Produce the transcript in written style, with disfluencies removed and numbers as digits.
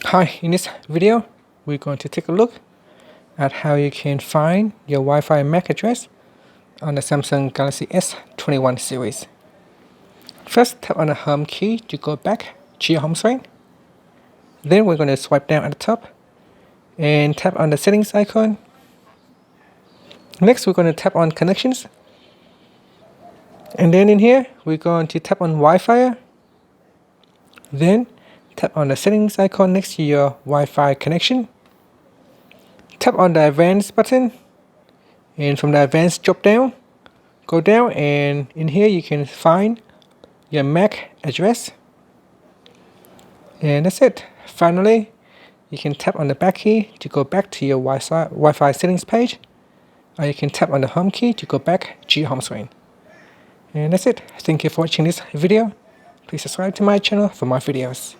Hi, in this video, we're going to take a look at how you can find your Wi-Fi MAC address on the Samsung Galaxy S21 series. First, tap on the home key to go back to your home screen. Then we're going to swipe down at the top and tap on the settings icon. Next, we're going to tap on connections. And then in here, we're going to tap on Wi-Fi. Then tap on the settings icon next to your Wi-Fi connection. Tap on the advanced button, and from the advanced drop down, go down, and in here you can find your MAC address. And that's it. Finally, you can tap on the back key to go back to your Wi-Fi settings page, or you can tap on the home key to go back to your home screen. And that's it. Thank you for watching this video. Please subscribe to my channel for more videos.